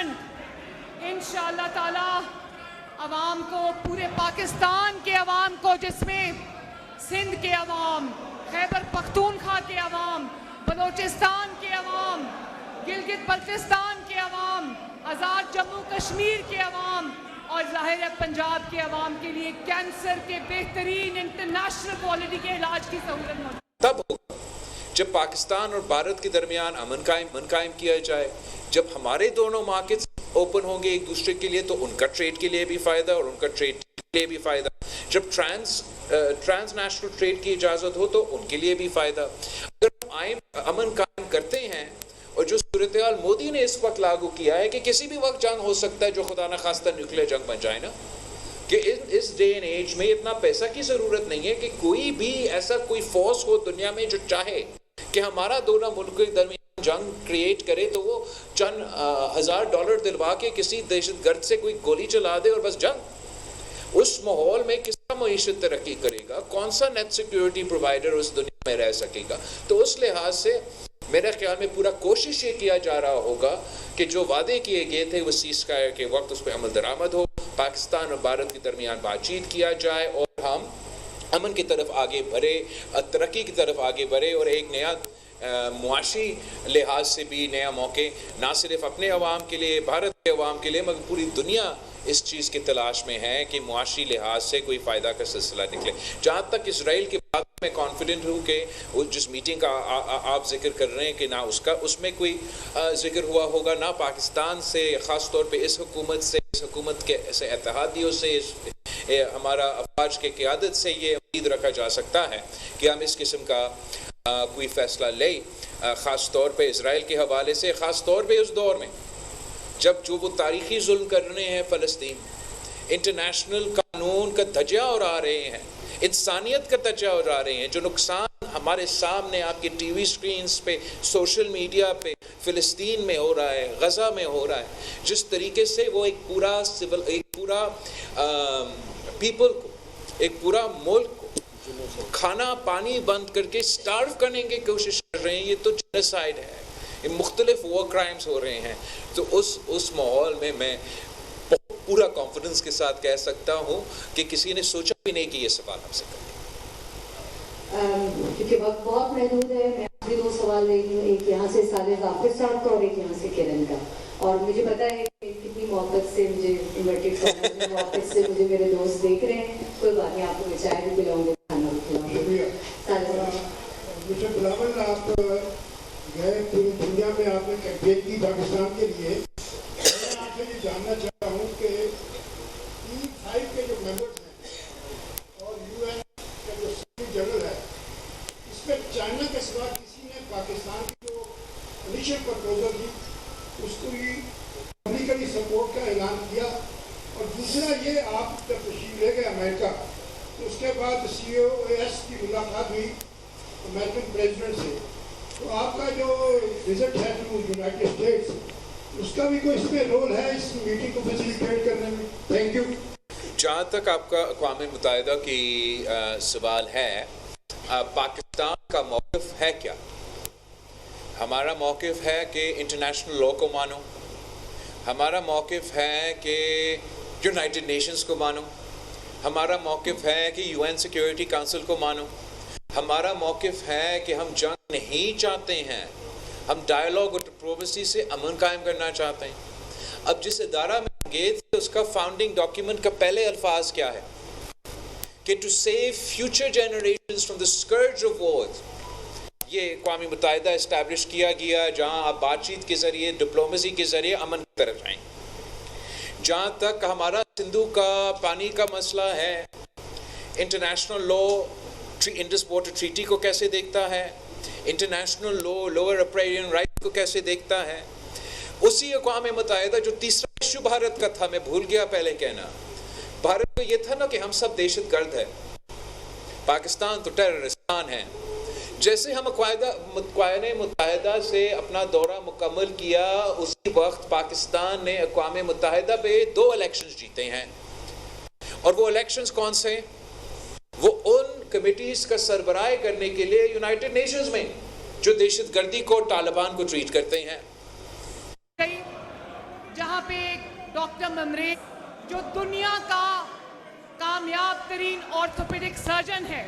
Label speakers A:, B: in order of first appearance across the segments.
A: Commitment इंशाअल्लाह ताला अवाम को, पूरे पाकिस्तान के अवाम को, जिसमें सिंध के अवाम, खैबर पख्तूनख्वा के अवाम, बलोचिस्तान के अवाम, गिलगित बल्तिस्तान के अवाम, आज़ाद जम्मू कश्मीर के अवाम और ज़ाहिर है पंजाब के अवाम के लिए कैंसर के बेहतरीन इंटरनेशनल क्वालिटी के इलाज की सहूलत मौजूद
B: तब होगा जब पाकिस्तान और भारत के दरमियान अमन कायम किया जाए, जब हमारे दोनों मार्केट्स ओपन होंगे एक दूसरे के लिए, तो उनका ट्रेड के लिए भी फ़ायदा और उनका ट्रेड के लिए भी फ़ायदा। जब ट्रांसनेशनल ट्रेड की इजाज़त हो तो उनके लिए भी फ़ायदा। अगर हम अमन कायम करते हैं और जो सूरत-ए-हाल मोदी ने इस वक्त लागू किया है कि किसी भी वक्त जंग हो सकता है, जो खुदा न खास्ता न्यूक्लियर जंग बन जाए ना, कि इस डे एंड एज में इतना पैसा की ज़रूरत नहीं है कि कोई भी ऐसा कोई फोर्स हो दुनिया में जो चाहे कि हमारा दोनों मुल्क के दरमियान जंग क्रिएट करे, तो वो चंद $1000 दिलवा के किसी दहशतगर्द से कोई गोली चला दे और बस जंग। उस माहौल में किसका मईशत तरक्की करेगा, कौन सा नेट सिक्योरिटी प्रोवाइडर उस दुनिया में रह सकेगा। तो उस लिहाज से मेरे ख्याल में पूरा कोशिश ये किया जा रहा होगा कि जो वादे किए गए थे वो सीज़ फायर के वक्त उस पर अमल दरामद हो, पाकिस्तान और भारत के दरमियान बातचीत किया जाए और हम अमन की तरफ आगे बढ़े, तरक्की की तरफ आगे बढ़े और एक नया मुआशी लिहाज से भी नया मौके ना सिर्फ अपने अवाम के लिए, भारत के अवाम के लिए, मगर पूरी दुनिया इस चीज़ की तलाश में है कि मुआशी लिहाज से कोई फ़ायदा का सिलसिला निकले। जहाँ तक इसराइल की बात में कॉन्फिडेंट हूँ कि वो जिस मीटिंग का आप जिक्र कर रहे हैं कि ना उसमें कोई जिक्र हुआ होगा, ना पाकिस्तान से, ख़ास तौर पे इस हुकूमत के ऐसे इत्तेहादियों से, हमारा अफवाज के क़यादत से ये उम्मीद रखा जा सकता है कि हम इस किस्म का कोई फ़ैसला लें, ख़ास तौर पे इसराइल के हवाले से, ख़ास तौर पे उस दौर में जब जो वो तारीख़ी जुल्म कर रहे हैं फ़लस्तीन, इंटरनेशनल कानून का धज्जा उड़ा रहे हैं, इंसानियत का धज्जा उड़ा रहे हैं, जो नुकसान हमारे सामने आपके टीवी स्क्रीन्स पे, सोशल मीडिया पे फ़लस्तीन में हो रहा है, गज़ा में हो रहा है, जिस तरीके से वो एक पूरा पीपल को, एक पूरा मुल्क को खाना पानी बंद करके स्टार्व करने की कोशिश कर रहे हैं, ये तो जेनोसाइड है, ये मुख्तलिफ वॉर क्राइम्स हो रहे हैं। तो उस माहौल में मैं पूरा कॉन्फिडेंस के साथ कह सकता हूँ कि किसी ने सोचा भी नहीं कि ये सवाल हमसे करें।
C: क्योंकि वक्त बहुत महदूद है, मैं आखिरी 2 सवाल ले रही हूँ, एक यहाँ से साले जाफिर साहब का और एक यहाँ से किरण का। और मुझे पता है कि कितनी मोहब्बत से मुझे इन्वर्टेड कॉर्नर में मोहब्बत से मुझे मेरे दोस्त देख रहे हैं, कोई बात नहीं, आपको चाय भी पिलाऊंगे, खाना भी खिलाऊंगे।
D: मिस्टर बिलावल, आप गए पूरी दुनिया में, आपने कैंपेन की पाकिस्तान के लिए। मैं आपसे ये जानना चाहता हूँ कि E5 के जो मेंबर्स हैं और UN का जो सेक्रेटरी जनरल है, इसमें चाइना के सिवा किसी ने पाकिस्तान की जो इनिशियल प्रपोजल थी उसको ही पब्लिकली सपोर्ट का ऐलान किया। और दूसरा ये, आप जब तशरीफ ले गए अमेरिका तो उसके बाद COS की मुलाकात हुई अमेरिकन प्रेसिडेंट से, तो आपका जो विजिट है टू यूनाइटेड स्टेट्स, उसका भी कोई इसमें रोल है इस मीटिंग को फैसिलिटेट करने में? Thank you.
B: जहाँ तक आपका अक़वाम मुत्तहिदा की सवाल है, पाकिस्तान का मौक़िफ़ है क्या? हमारा मौक़िफ़ है कि इंटरनेशनल लॉ को मानो, हमारा मौक़िफ़ है कि यूनाइटेड नेशंस को मानो, हमारा मौक़िफ़ है कि UN सिक्योरिटी काउंसिल को मानो, हमारा मौक़िफ़ है कि हम जंग नहीं चाहते हैं, हम डायलॉग और डिप्लोमेसी से अमन कायम करना चाहते हैं। अब जिस इदारा में गए थे उसका फाउंडिंग डॉक्यूमेंट का पहले अल्फाज क्या है कि to save future generations from the scourge of wars. ये अक़वाम मुत्तहिदा इस्टेब्लिश किया गया जहाँ आप बातचीत के ज़रिए, डिप्लोमेसी के ज़रिए अमन की तरफ जाएँ। जहाँ तक हमारा सिंधु का पानी का मसला है, international law Indus water treaty को कैसे देखता है, इंटरनेशनल लॉ लोअर अप्रायरियन राइट को कैसे देखता है। उसी अक़वाम मुत्तहिदा जो तीसरा इशू भारत का था, मैं भूल गया पहले कहना, भारत को ये था ना कि हम सब दहशतगर्द है, पाकिस्तान तो टेररिस्तान है। जैसे हम अक़वाम मुत्तहिदा से अपना दौरा मुकम्मल किया, उसी वक्त पाकिस्तान ने अक़वाम मुत्तहिदा पे 2 इलेक्शंस जीते हैं। और वो इलेक्शंस कौन से? वो उन कमिटीज़ का सरबराह करने के लिए यूनाइटेड नेशंस में जो दहशतगर्दी को, तालिबान को ट्रीट करते हैं।
A: जहाँ पे डॉक्टर ममरे जो दुनिया का कामयाब तरीन ऑर्थोपेडिक सर्जन है,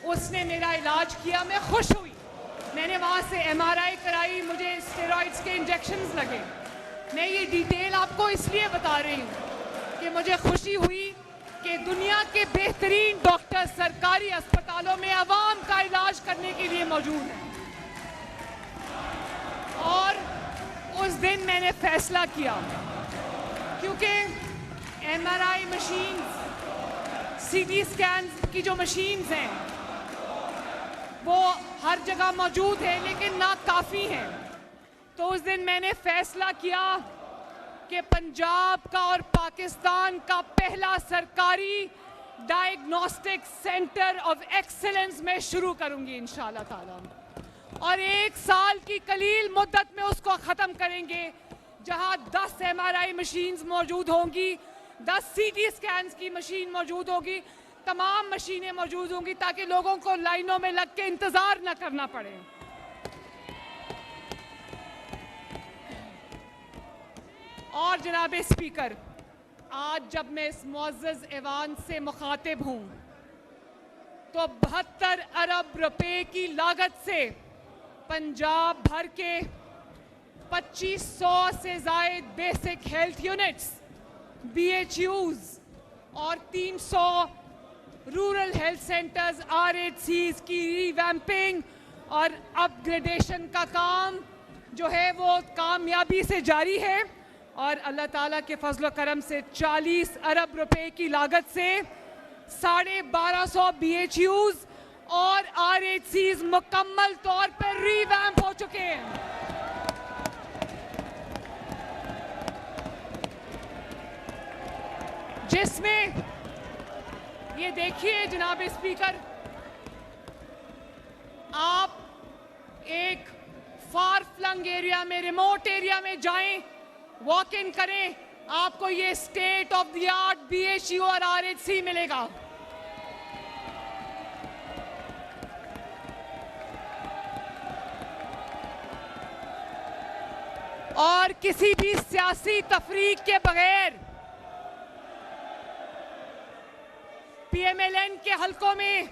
A: उसने मेरा इलाज किया, मैं खुश हुई। मैंने वहाँ से MRI कराई, मुझे स्टेरॉइड्स के इंजेक्शंस लगे। मैं ये डिटेल आपको इसलिए बता रही हूँ कि मुझे खुशी हुई कि दुनिया के बेहतरीन डॉक्टर सरकारी अस्पतालों में आवाम का इलाज करने के लिए मौजूद हैं। और उस दिन मैंने फैसला किया, क्योंकि MRI मशीन्स, CT स्कैन की जो मशीन्स हैं वो हर जगह मौजूद है लेकिन ना काफ़ी हैं। तो उस दिन मैंने फैसला किया कि पंजाब का और पाकिस्तान का पहला सरकारी डायग्नोस्टिक सेंटर ऑफ एक्सीलेंस में शुरू करूंगी इंशाल्लाह ताला, और 1 साल की कलील मुद्दत में उसको ख़त्म करेंगे, जहां 10 MRI मशीन्स मौजूद होंगी, 10 CT स्कैन्स की मशीन मौजूद होगी, तमाम मशीनें मौजूद होंगी, ताकि लोगों को लाइनों में लग के इंतज़ार न करना पड़े। और जनाब स्पीकर, आज जब मैं इस मुअज़्ज़ज़ ऐवान से मुखातिब हूँ तो 72 अरब रुपए की लागत से पंजाब भर के 2500 से ज़ायद बेसिक हेल्थ यूनिट्स, BHUs और 300 रूरल हेल्थ सेंटर्स, RHCs की रिवैम्पिंग और अपग्रेडेशन का काम जो है वो कामयाबी से जारी है। और अल्लाह ताला के फजल करम से 40 अरब रुपए की लागत से 1250 BHUs और RHCs मुकम्मल तौर पर रिवैम्प हो चुके हैं। जिसमें ये देखिए जनाब स्पीकर, आप एक फार फ्लंग एरिया में, रिमोट एरिया में जाएं, वॉक इन करें, आपको ये state of the art BHU और RHC मिलेगा। और किसी भी सियासी तफरीक के बगैर PMLN के हलकों में,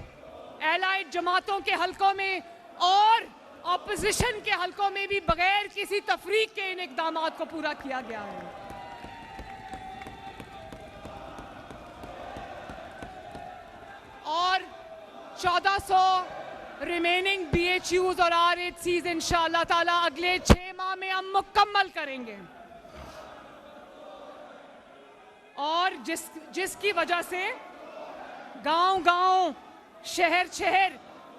A: एलाइड जमातों के हलकों में और ऑपोजिशन के हलकों में भी बगैर किसी तफरीक के इन इक़दामात को पूरा किया गया है। और 1400 रिमेनिंग BHUs और RHCs इंशाअल्लाह ताला अगले 6 माह में हम मुकम्मल करेंगे, और जिसकी वजह से गांव-गांव, शहर-शहर,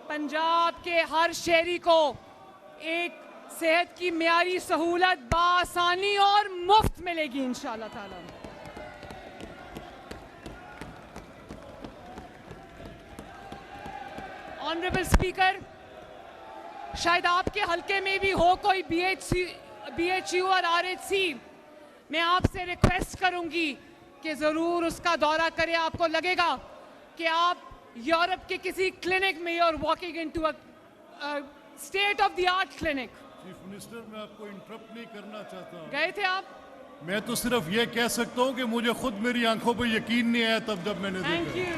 A: पंजाब के हर शहरी को एक सेहत की मियारी सहूलत बासानी और मुफ्त मिलेगी इंशाअल्लाह ताला। ऑनरेबल स्पीकर, शायद आपके हलके में भी हो कोई BHU और RHC, मैं आपसे रिक्वेस्ट करूंगी कि ज़रूर उसका दौरा करें। आपको लगेगा कि आप यूरोप के किसी क्लिनिक में और walking into a state of the art clinic.
E: Chief minister, मैं आपको इंटरप्ट नहीं करना चाहता।
A: गए थे आप?
E: मैं तो सिर्फ ये कह सकता हूँ कि मुझे खुद मेरी आंखों पर यकीन नहीं आया तब जब मैंने देखा।
A: Thank you.